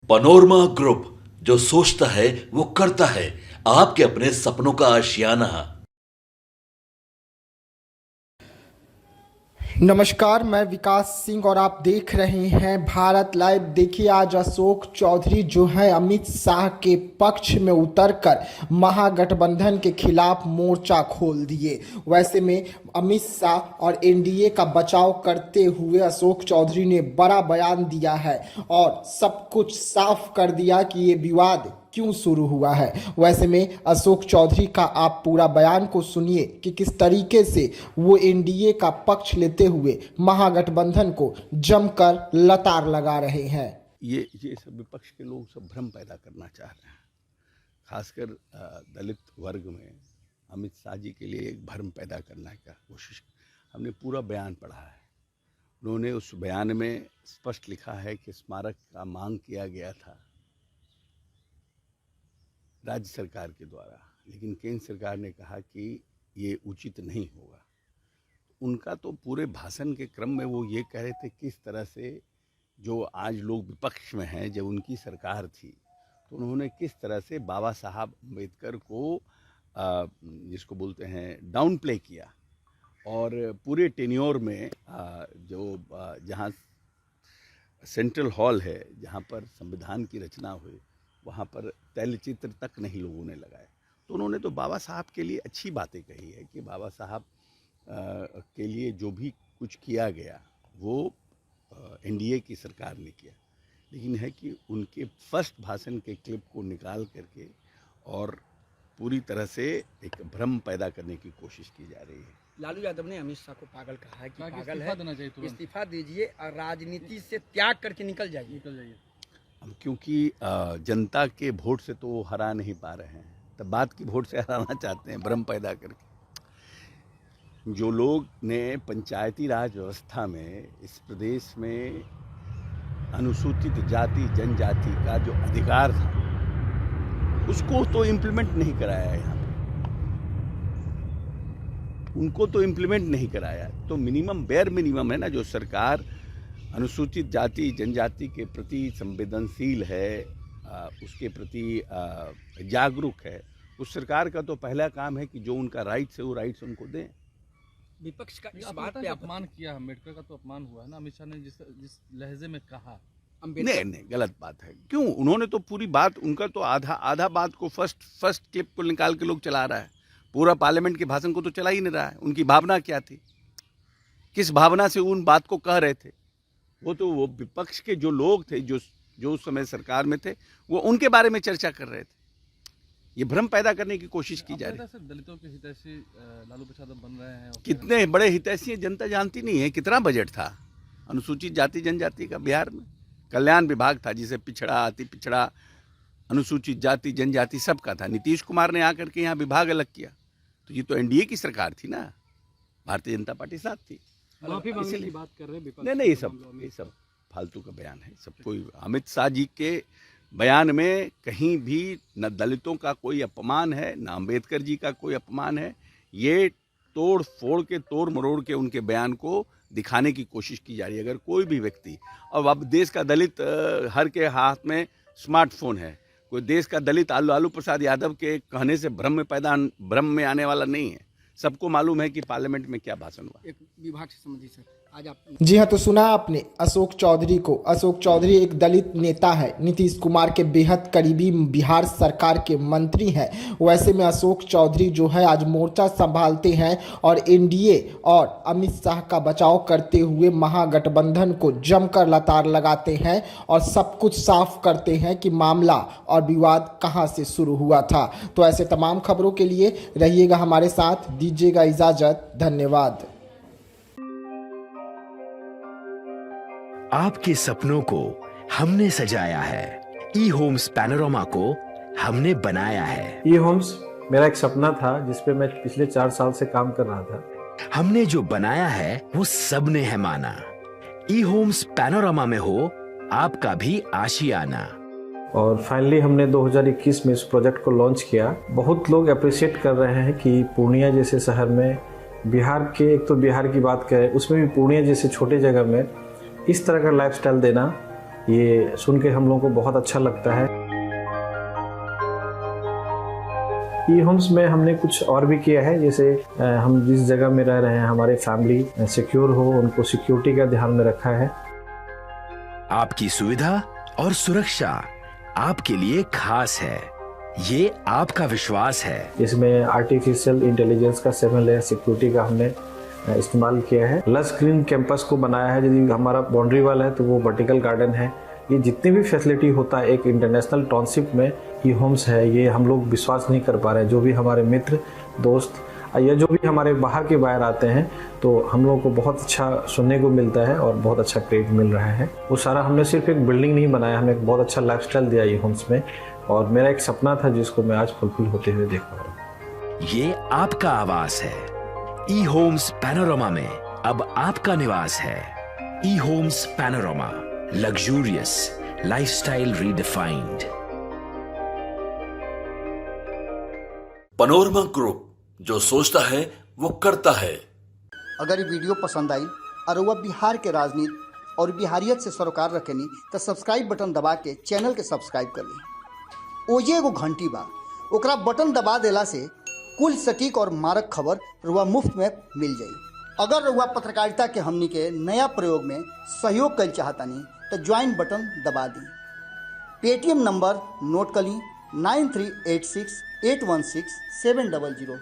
Panorama Group, जो सोचता है वो करता है। आपके अपने सपनों का आशियाना। नमस्कार, मैं विकास सिंह और आप देख रहे हैं भारत लाइव। देखिए, आज अशोक चौधरी जो है अमित शाह के पक्ष में उतरकर महागठबंधन के खिलाफ मोर्चा खोल दिए। वैसे में अमित शाह और एनडीए का बचाव करते हुए अशोक चौधरी ने बड़ा बयान दिया है और सब कुछ साफ कर दिया कि ये विवाद क्यों शुरू हुआ है। वैसे में अशोक चौधरी का आप पूरा बयान को सुनिए कि किस तरीके से वो एनडीए का पक्ष लेते हुए महागठबंधन को जमकर लतार लगा रहे हैं। ये सब विपक्ष के लोग सब भ्रम पैदा करना चाह रहे हैं, खासकर दलित वर्ग में अमित शाह जी के लिए एक भ्रम पैदा करने का कोशिश। हमने पूरा बयान पढ़ा है। उन्होंने उस बयान में स्पष्ट लिखा है कि स्मारक का मांग किया गया था राज्य सरकार के द्वारा, लेकिन केंद्र सरकार ने कहा कि ये उचित नहीं होगा। उनका तो पूरे भाषण के क्रम में वो ये कह रहे थे किस तरह से जो आज लोग विपक्ष में हैं, जब उनकी सरकार थी तो उन्होंने किस तरह से बाबा साहब अम्बेडकर को जिसको बोलते हैं डाउन प्ले किया, और पूरे टेन्योर में जहाँ सेंट्रल हॉल है, जहाँ पर संविधान की रचना हुई, वहाँ पर तैलचित्र तक नहीं लोगों ने लगाए। तो उन्होंने तो बाबा साहब के लिए अच्छी बातें कही है कि बाबा साहब के लिए जो भी कुछ किया गया वो एनडीए की सरकार ने किया, लेकिन है कि उनके फर्स्ट भाषण के क्लिप को निकाल करके और पूरी तरह से एक भ्रम पैदा करने की कोशिश की जा रही है। लालू यादव ने अमित शाह को पागल कहा है कि पागल है, इस्तीफा दीजिए और राजनीति से त्याग करके निकल जाइए। हम क्योंकि जनता के वोट से तो वो हरा नहीं पा रहे हैं, तब बात की वोट से हराना चाहते हैं भ्रम पैदा करके। जो लोग ने पंचायती राज व्यवस्था में इस प्रदेश में अनुसूचित जाति जनजाति का जो अधिकार था उसको तो इम्प्लीमेंट नहीं कराया यहाँ पे, उनको तो इम्प्लीमेंट नहीं कराया। तो मिनिमम बेयर मिनिमम है ना, जो सरकार अनुसूचित जाति जनजाति के प्रति संवेदनशील है, उसके प्रति जागरूक है, उस सरकार का तो पहला काम है कि जो उनका राइट्स है वो राइट्स उनको दें। विपक्ष का इस बात पे अपमान किया, अम्बेडकर का तो अपमान हुआ है ना। अमित शाह ने जिस लहजे में कहा, नहीं गलत बात है। क्यों? उन्होंने तो पूरी बात, उनका तो आधा बात को फर्स्ट क्लिप को निकाल के लोग चला रहा है, पूरा पार्लियामेंट के भाषण को तो चला ही नहीं रहा है। उनकी भावना क्या थी, किस भावना से उन बात को कह रहे थे? वो विपक्ष के जो लोग थे जो उस समय सरकार में थे, वो उनके बारे में चर्चा कर रहे थे। ये भ्रम पैदा करने की कोशिश की जा रही है। दलितों के हितैषी लालू प्रसाद बन रहे हैं। कितने बड़े हितैषी जनता जानती नहीं है। कितना बजट था अनुसूचित जाति जनजाति का बिहार में? कल्याण विभाग था जिसे पिछड़ा, अति पिछड़ा, अनुसूचित जाति जनजाति सबका था। नीतीश कुमार ने आकर के यहाँ विभाग अलग किया। तो ये तो एनडीए की सरकार थी ना, भारतीय जनता पार्टी साथ थी। माफी मांगने की बात कर रहे हैं। नहीं, ये सब फालतू का बयान है। सब कोई अमित शाह जी के बयान में कहीं भी न दलितों का कोई अपमान है, न अम्बेडकर जी का कोई अपमान है। ये तोड़ फोड़ के, तोड़ मरोड़ के उनके बयान को दिखाने की कोशिश की जा रही है। अगर कोई भी व्यक्ति, और अब देश का दलित हर के हाथ में स्मार्टफोन है, कोई देश का दलित लालू प्रसाद यादव के कहने से भ्रम में आने वाला नहीं है। सबको मालूम है कि पार्लियामेंट में क्या भाषण हुआ। एक विभाग से संबंधित सर, आज आप जी हाँ, तो सुना आपने अशोक चौधरी को। अशोक चौधरी एक दलित नेता है, नीतीश कुमार के बेहद करीबी बिहार सरकार के मंत्री हैं। वैसे में अशोक चौधरी जो है आज मोर्चा संभालते हैं और एनडीए और अमित शाह का बचाव करते हुए महागठबंधन को जमकर लतार लगाते हैं और सब कुछ साफ करते हैं कि मामला और विवाद कहां से शुरू हुआ था। तो ऐसे तमाम खबरों के लिए रहिएगा हमारे साथ, दीजिएगा इजाजत। धन्यवाद। आपके सपनों को हमने सजाया है, ई होम्स पैनोरमा को हमने बनाया है। ई होम्स मेरा एक सपना था जिसपे मैं पिछले 4 साल से काम कर रहा था। हमने जो बनाया है वो सबने है माना। ई होम्स पैनोरमा में हो आपका भी आशियाना। और फाइनली हमने 2021 में इस प्रोजेक्ट को लॉन्च किया। बहुत लोग अप्रिशिएट कर रहे हैं कि पूर्णिया जैसे शहर में, बिहार के, एक तो बिहार की बात करें उसमें भी पूर्णिया जैसे छोटे जगह में इस तरह का लाइफस्टाइल देना ये सुन के हम लोगों को बहुत अच्छा लगता है। ई होम्स में हमने कुछ और भी किया है, जैसे हम जिस जगह में रह रहे हैं हमारी फैमिली सिक्योर हो, उनको सिक्योरिटी का ध्यान में रखा है। आपकी सुविधा और सुरक्षा आपके लिए खास है, ये आपका विश्वास है। इसमें आर्टिफिशियल इंटेलिजेंस का 7 लेयर सिक्योरिटी का हमने इस्तेमाल किया है। लस ग्रीन कैंपस को बनाया है, यदि हमारा बाउंड्री वाल है तो वो वर्टिकल गार्डन है। ये जितनी भी फैसिलिटी होता है एक इंटरनेशनल टाउनशिप में, ये होम्स है, ये हम लोग विश्वास नहीं कर पा रहे हैं। जो भी हमारे मित्र दोस्त या जो भी हमारे बाहर के बाहर आते हैं तो हम लोगों को बहुत अच्छा सुनने को मिलता है और बहुत अच्छा क्रेडिट मिल रहा है। वो सारा हमने सिर्फ एक बिल्डिंग नहीं बनाया, हमने एक बहुत अच्छा लाइफस्टाइल दिया ये होम्स में, और मेरा एक सपना था जिसको मैं आज फुलफिल होते हुए देख पा रहा हूँ। ये आपका आवास है। ई होम्स पैनोरामा में अब आपका निवास है। E Homes Panorama, luxurious lifestyle redefined. Panorama Group, जो सोचता है वो करता है। अगर ये वीडियो पसंद आई और वह बिहार के राजनीति और बिहारियत से सरोकार रखेनी तो सब्सक्राइब बटन दबा के चैनल के सब्सक्राइब कर ली। ओजे एगो घंटी बा, ओकरा बटन दबा देला से कुल सटीक और मारक खबर रुआ मुफ्त में मिल जाई। अगर रुआ पत्रकारिता के हमनी के नया प्रयोग में सहयोग कर चाहतानी तो ज्वाइन बटन दबा दी। पेटीएम नंबर नोट कर ली 9386816700।